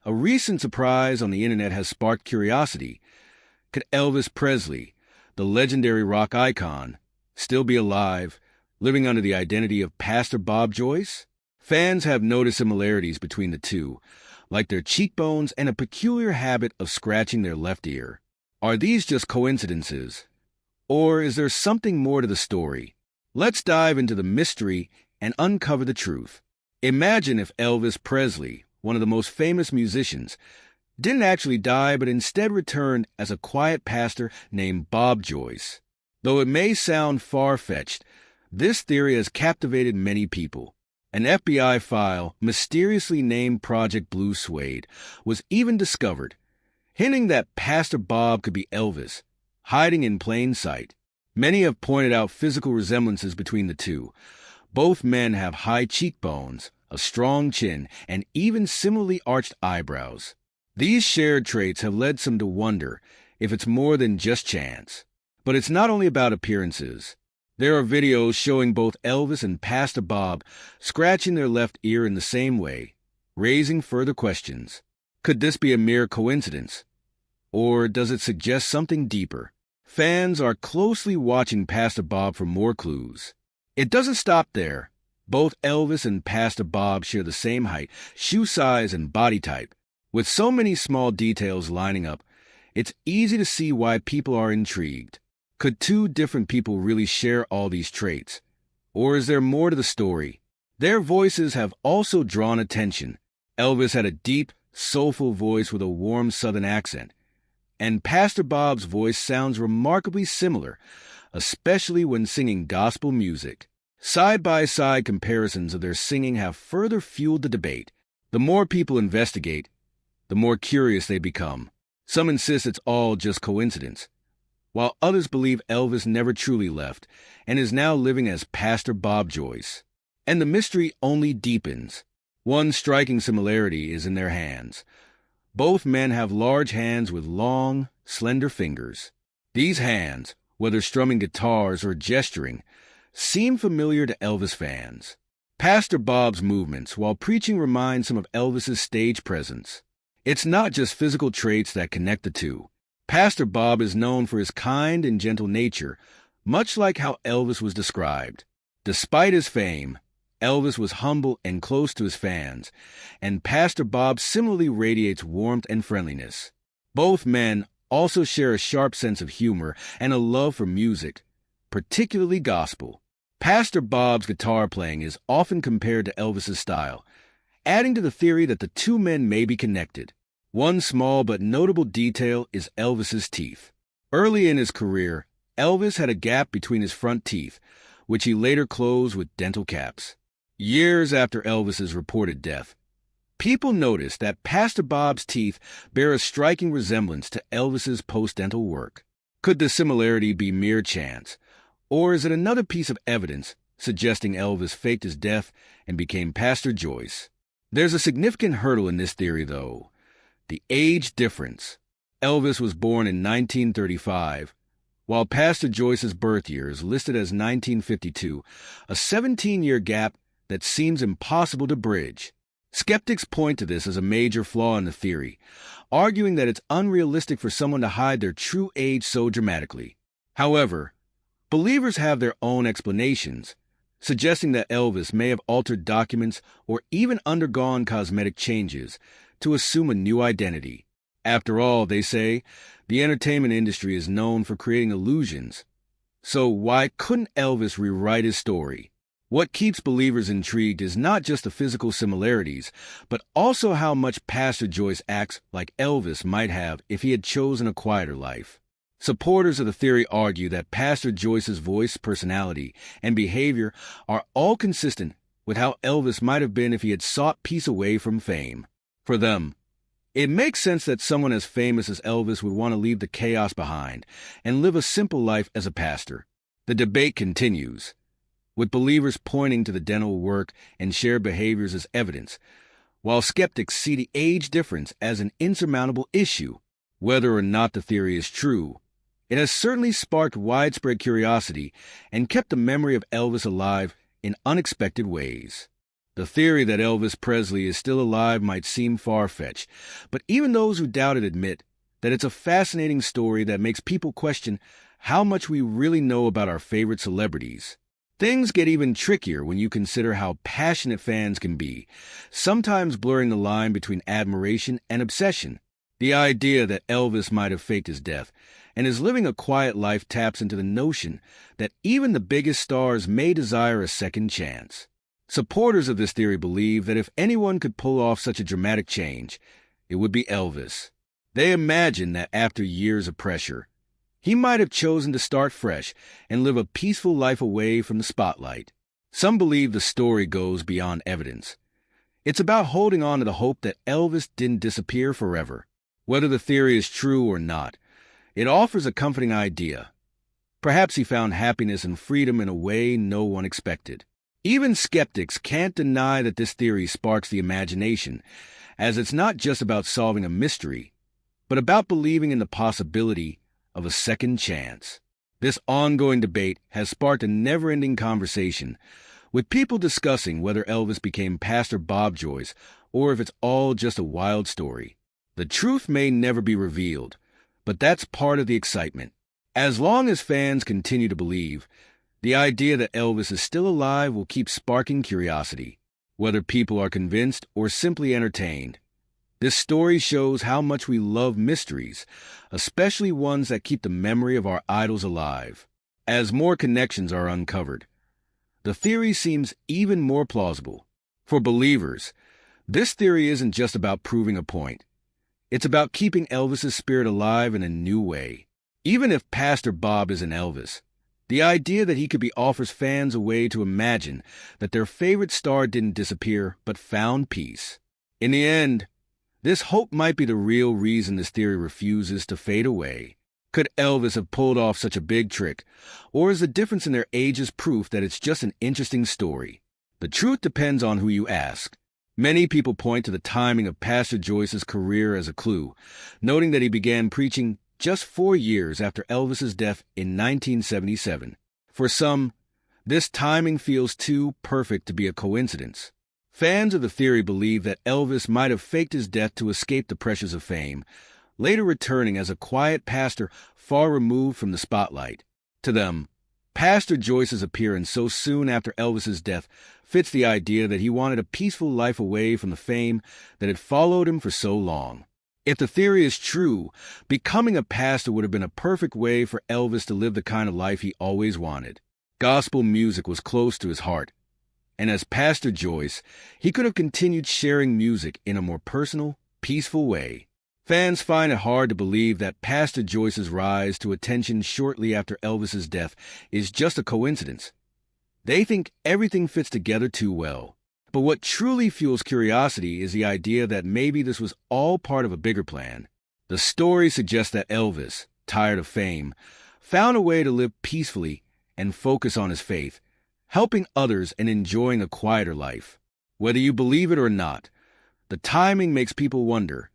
A recent surprise on the internet has sparked curiosity. Could Elvis Presley, the legendary rock icon, still be alive, living under the identity of Pastor Bob Joyce? Fans have noticed similarities between the two, like their cheekbones and a peculiar habit of scratching their left ear. Are these just coincidences? Or is there something more to the story? Let's dive into the mystery and uncover the truth. Imagine if Elvis Presley, one of the most famous musicians, didn't actually die but instead returned as a quiet pastor named Bob Joyce. Though it may sound far-fetched, this theory has captivated many people. An FBI file, mysteriously named Project Blue Suede, was even discovered, hinting that Pastor Bob could be Elvis, hiding in plain sight. Many have pointed out physical resemblances between the two. Both men have high cheekbones, a strong chin, and even similarly arched eyebrows. These shared traits have led some to wonder if it's more than just chance. But it's not only about appearances. There are videos showing both Elvis and Pastor Bob scratching their left ear in the same way, raising further questions. Could this be a mere coincidence? Or does it suggest something deeper? Fans are closely watching Pastor Bob for more clues. It doesn't stop there. Both Elvis and Pastor Bob share the same height, shoe size, and body type. With so many small details lining up, it's easy to see why people are intrigued. Could two different people really share all these traits? Or is there more to the story? Their voices have also drawn attention. Elvis had a deep, soulful voice with a warm Southern accent, and Pastor Bob's voice sounds remarkably similar, especially when singing gospel music. Side-by-side comparisons of their singing have further fueled the debate. The more people investigate, the more curious they become. Some insist it's all just coincidence, while others believe Elvis never truly left and is now living as Pastor Bob Joyce. And the mystery only deepens. One striking similarity is in their hands. Both men have large hands with long, slender fingers. These hands, whether strumming guitars or gesturing, seem familiar to Elvis fans. Pastor Bob's movements while preaching remind some of Elvis's stage presence. It's not just physical traits that connect the two. Pastor Bob is known for his kind and gentle nature, much like how Elvis was described. Despite his fame, Elvis was humble and close to his fans, and Pastor Bob similarly radiates warmth and friendliness. Both men also share a sharp sense of humor and a love for music, particularly gospel. Pastor Bob's guitar playing is often compared to Elvis's style, adding to the theory that the two men may be connected. One small but notable detail is Elvis's teeth. Early in his career, Elvis had a gap between his front teeth, which he later closed with dental caps. Years after Elvis's reported death, people noticed that Pastor Bob's teeth bear a striking resemblance to Elvis's post-dental work. Could the similarity be mere chance, or is it another piece of evidence suggesting Elvis faked his death and became Pastor Joyce? There's a significant hurdle in this theory, though: the age difference. Elvis was born in 1935, while Pastor Joyce's birth year is listed as 1952, a 17-year gap that seems impossible to bridge. Skeptics point to this as a major flaw in the theory, arguing that it's unrealistic for someone to hide their true age so dramatically. However, believers have their own explanations, suggesting that Elvis may have altered documents or even undergone cosmetic changes to assume a new identity. After all, they say, the entertainment industry is known for creating illusions. So why couldn't Elvis rewrite his story? What keeps believers intrigued is not just the physical similarities, but also how much Pastor Joyce acts like Elvis might have if he had chosen a quieter life. Supporters of the theory argue that Pastor Joyce's voice, personality, and behavior are all consistent with how Elvis might have been if he had sought peace away from fame. For them, it makes sense that someone as famous as Elvis would want to leave the chaos behind and live a simple life as a pastor. The debate continues, with believers pointing to the dental work and shared behaviors as evidence, while skeptics see the age difference as an insurmountable issue. Whether or not the theory is true, it has certainly sparked widespread curiosity and kept the memory of Elvis alive in unexpected ways. The theory that Elvis Presley is still alive might seem far-fetched, but even those who doubt it admit that it's a fascinating story that makes people question how much we really know about our favorite celebrities. Things get even trickier when you consider how passionate fans can be, sometimes blurring the line between admiration and obsession. The idea that Elvis might have faked his death and is living a quiet life taps into the notion that even the biggest stars may desire a second chance. Supporters of this theory believe that if anyone could pull off such a dramatic change, it would be Elvis. They imagine that after years of pressure, he might have chosen to start fresh and live a peaceful life away from the spotlight. Some believe the story goes beyond evidence. It's about holding on to the hope that Elvis didn't disappear forever. Whether the theory is true or not, it offers a comforting idea. Perhaps he found happiness and freedom in a way no one expected. Even skeptics can't deny that this theory sparks the imagination, as it's not just about solving a mystery, but about believing in the possibility of a second chance. This ongoing debate has sparked a never-ending conversation, with people discussing whether Elvis became Pastor Bob Joyce or if it's all just a wild story. The truth may never be revealed, but that's part of the excitement. As long as fans continue to believe, the idea that Elvis is still alive will keep sparking curiosity, whether people are convinced or simply entertained. This story shows how much we love mysteries, especially ones that keep the memory of our idols alive. As more connections are uncovered, the theory seems even more plausible. For believers, this theory isn't just about proving a point. It's about keeping Elvis's spirit alive in a new way. Even if Pastor Bob isn't Elvis, the idea that he could be offers fans a way to imagine that their favorite star didn't disappear but found peace. In the end, this hope might be the real reason this theory refuses to fade away. Could Elvis have pulled off such a big trick, or is the difference in their ages proof that it's just an interesting story? The truth depends on who you ask. Many people point to the timing of Pastor Joyce's career as a clue, noting that he began preaching just 4 years after Elvis's death in 1977. For some, this timing feels too perfect to be a coincidence. Fans of the theory believe that Elvis might have faked his death to escape the pressures of fame, later returning as a quiet pastor far removed from the spotlight. To them, Pastor Joyce's appearance so soon after Elvis's death fits the idea that he wanted a peaceful life away from the fame that had followed him for so long. If the theory is true, becoming a pastor would have been a perfect way for Elvis to live the kind of life he always wanted. Gospel music was close to his heart, and as Pastor Joyce, he could have continued sharing music in a more personal, peaceful way. Fans find it hard to believe that Pastor Joyce's rise to attention shortly after Elvis's death is just a coincidence. They think everything fits together too well. But what truly fuels curiosity is the idea that maybe this was all part of a bigger plan. The story suggests that Elvis, tired of fame, found a way to live peacefully and focus on his faith, helping others and enjoying a quieter life. Whether you believe it or not, the timing makes people wonder,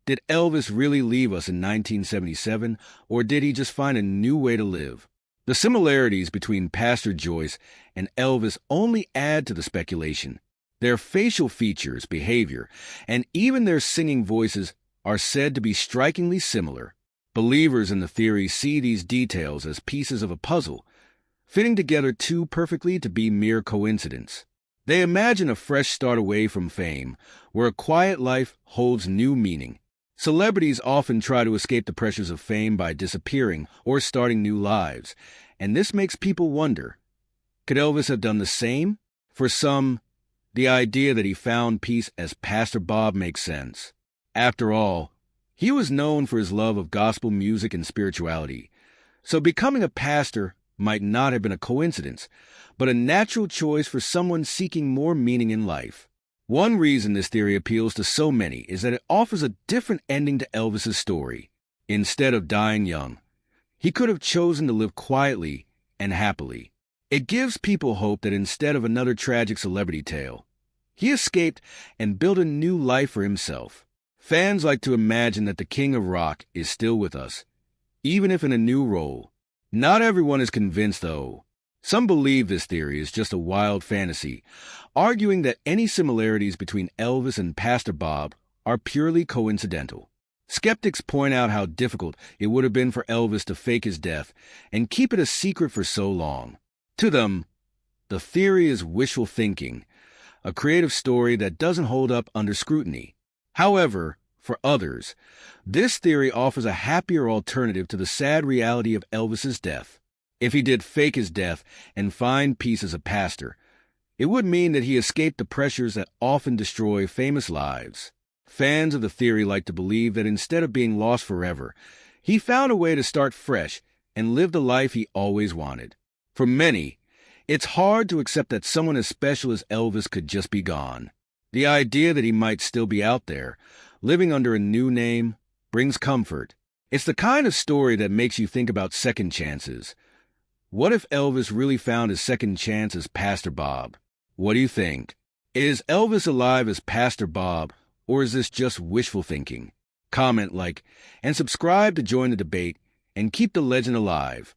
did Elvis really leave us in 1977, or did he just find a new way to live? The similarities between Pastor Joyce and Elvis only add to the speculation. Their facial features, behavior, and even their singing voices are said to be strikingly similar. Believers in the theory see these details as pieces of a puzzle, fitting together too perfectly to be mere coincidence. They imagine a fresh start away from fame, where a quiet life holds new meaning. Celebrities often try to escape the pressures of fame by disappearing or starting new lives, and this makes people wonder, could Elvis have done the same? For some, the idea that he found peace as Pastor Bob makes sense. After all, he was known for his love of gospel music and spirituality, so becoming a pastor might not have been a coincidence, but a natural choice for someone seeking more meaning in life. One reason this theory appeals to so many is that it offers a different ending to Elvis's story. Instead of dying young, he could have chosen to live quietly and happily. It gives people hope that instead of another tragic celebrity tale, he escaped and built a new life for himself. Fans like to imagine that the King of Rock is still with us, even if in a new role. Not everyone is convinced, though. Some believe this theory is just a wild fantasy, arguing that any similarities between Elvis and Pastor Bob are purely coincidental. Skeptics point out how difficult it would have been for Elvis to fake his death and keep it a secret for so long. To them, the theory is wishful thinking, a creative story that doesn't hold up under scrutiny. However, for others, this theory offers a happier alternative to the sad reality of Elvis's death. If he did fake his death and find peace as a pastor, it would mean that he escaped the pressures that often destroy famous lives. Fans of the theory like to believe that instead of being lost forever, he found a way to start fresh and live the life he always wanted. For many, it's hard to accept that someone as special as Elvis could just be gone. The idea that he might still be out there, living under a new name, brings comfort. It's the kind of story that makes you think about second chances. What if Elvis really found his second chance as Pastor Bob? What do you think? Is Elvis alive as Pastor Bob, or is this just wishful thinking? Comment, like, and subscribe to join the debate and keep the legend alive.